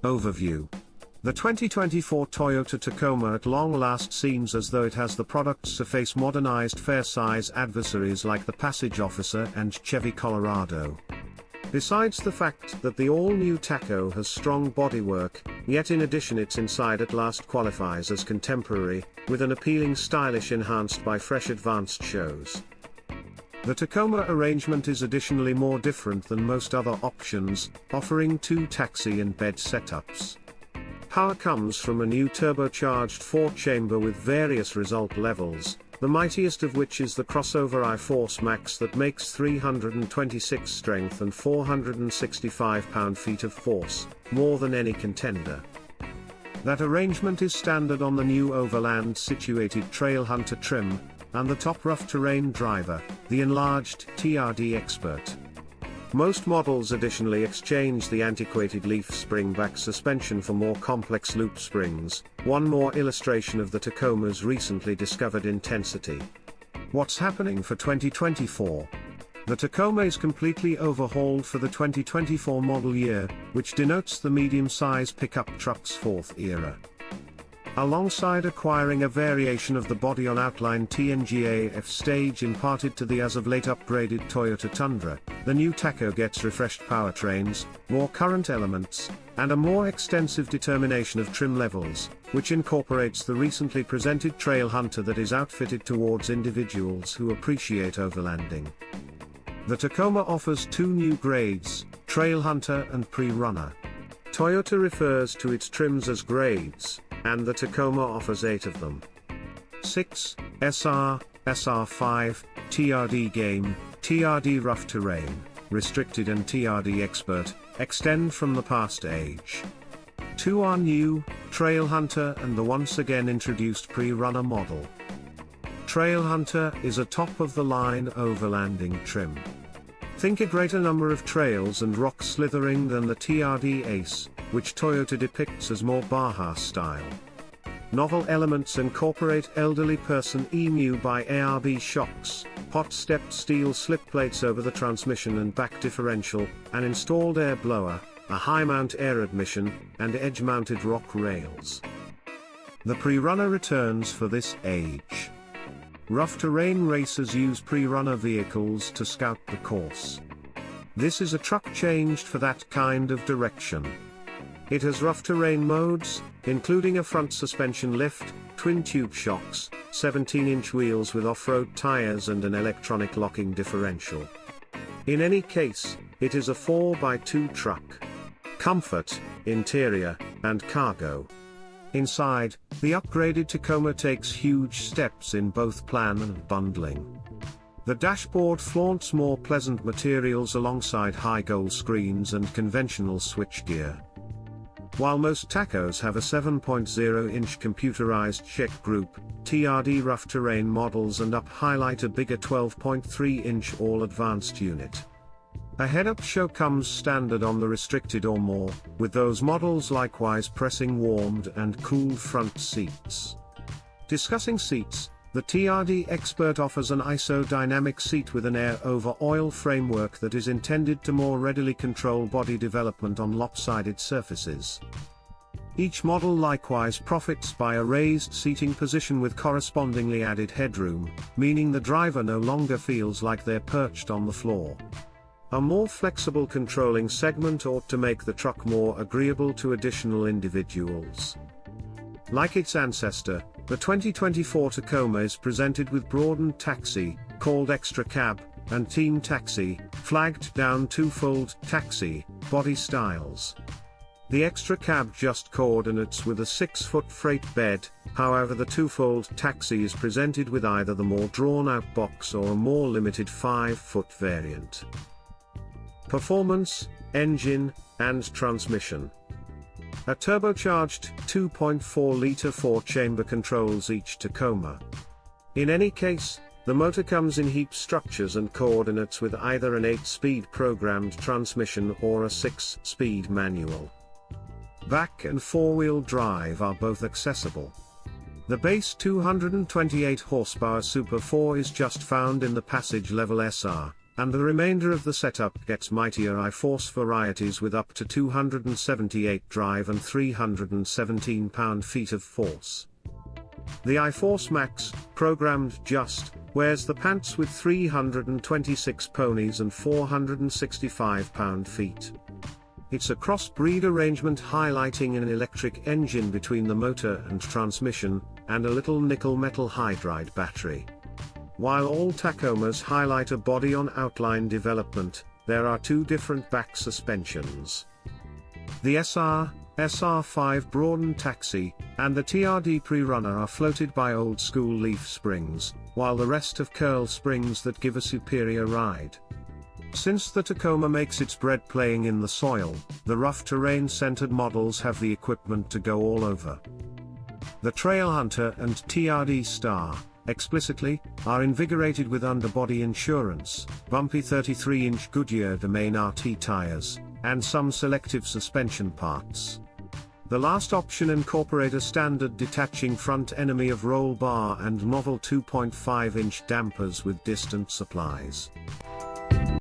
Overview. The 2024 Toyota Tacoma at long last seems as though it has the products to face modernized fair-size adversaries like the Passage Officer and Chevy Colorado. Besides the fact that the all-new Taco has strong bodywork, yet in addition its inside at last qualifies as contemporary, with an appealing stylish enhanced by fresh advanced shows. The Tacoma arrangement is additionally more different than most other options, offering two taxi and bed setups. Power comes from a new turbocharged 4-chamber with various result levels, the mightiest of which is the crossover I-Force Max that makes 326 strength and 465 pound-feet of force, more than any contender. That arrangement is standard on the new overland-situated Trailhunter trim, and the top rough-terrain driver, the enlarged TRD Expert. Most models additionally exchange the antiquated leaf spring-back suspension for more complex loop springs, one more illustration of the Tacoma's recently discovered intensity. What's happening for 2024? The Tacoma is completely overhauled for the 2024 model year, which denotes the medium-size pickup truck's fourth era. Alongside acquiring a variation of the body on outline TNGA-F stage imparted to the as-of-late upgraded Toyota Tundra, the new Taco gets refreshed powertrains, more current elements, and a more extensive determination of trim levels, which incorporates the recently presented Trailhunter that is outfitted towards individuals who appreciate overlanding. The Tacoma offers two new grades, Trailhunter and Pre-Runner. Toyota refers to its trims as grades, and the Tacoma offers 8 of them. 6, SR, SR5, TRD Game, TRD Rough Terrain, Restricted and TRD Expert, extend from the past age. 2 are new, Trailhunter and the once again introduced Pre-Runner model. Trailhunter is a top-of-the-line overlanding trim. Think a greater number of trails and rock slithering than the TRD Ace, which Toyota depicts as more Baja style. Novel elements incorporate elderly person EMU by ARB shocks, hot-stepped steel slip plates over the transmission and back differential, an installed air blower, a high-mount air admission, and edge-mounted rock rails. The Pre-Runner returns for this age. Rough terrain racers use Pre-Runner vehicles to scout the course. This is a truck changed for that kind of direction. It has rough terrain modes, including a front suspension lift, twin-tube shocks, 17-inch wheels with off-road tires and an electronic locking differential. In any case, it is a 4x2 truck. Comfort, interior, and cargo. Inside, the upgraded Tacoma takes huge steps in both plan and bundling. The dashboard flaunts more pleasant materials alongside high gold screens and conventional switchgear. While most Tacos have a 7.0-inch computerized check group, TRD rough terrain models and up highlight a bigger 12.3-inch all-advanced unit. A head-up show comes standard on the restricted or more, with those models likewise pressing warmed and cooled front seats. Discussing seats, the TRD Expert offers an isodynamic seat with an air-over-oil framework that is intended to more readily control body development on lopsided surfaces. Each model likewise profits by a raised seating position with correspondingly added headroom, meaning the driver no longer feels like they're perched on the floor. A more flexible controlling segment ought to make the truck more agreeable to additional individuals. Like its ancestor, the 2024 Tacoma is presented with broadened taxi, called Extra Cab, and Team Taxi, flagged down twofold taxi, body styles. The Extra Cab just coordinates with a 6-foot freight bed, however the twofold taxi is presented with either the more drawn-out box or a more limited 5-foot variant. Performance, engine, and transmission. A turbocharged 2.4-liter 4-chamber controls each Tacoma. In any case, the motor comes in heap structures and coordinates with either an 8-speed programmed transmission or a 6-speed manual. Back and four-wheel drive are both accessible. The base 228 horsepower Super 4 is just found in the Passage Level SR, and the remainder of the setup gets mightier I-Force varieties with up to 278 drive and 317 pound-feet of force. The I-Force Max, programmed just, wears the pants with 326 ponies and 465 pound-feet. It's a cross-breed arrangement highlighting an electric engine between the motor and transmission, and a little nickel-metal hydride battery. While all Tacomas highlight a body-on-outline development, there are two different back suspensions. The SR5 Broadened Taxi, and the TRD Pre-Runner are floated by old-school leaf springs, while the rest have curl springs that give a superior ride. Since the Tacoma makes its bread playing in the soil, the rough terrain-centered models have the equipment to go all over. The Trailhunter and TRD Star, explicitly, are invigorated with underbody insurance, bumpy 33-inch Goodyear Domain RT tires, and some selective suspension parts. The last option incorporate a standard detaching front enemy of roll bar and novel 2.5-inch dampers with distant supplies.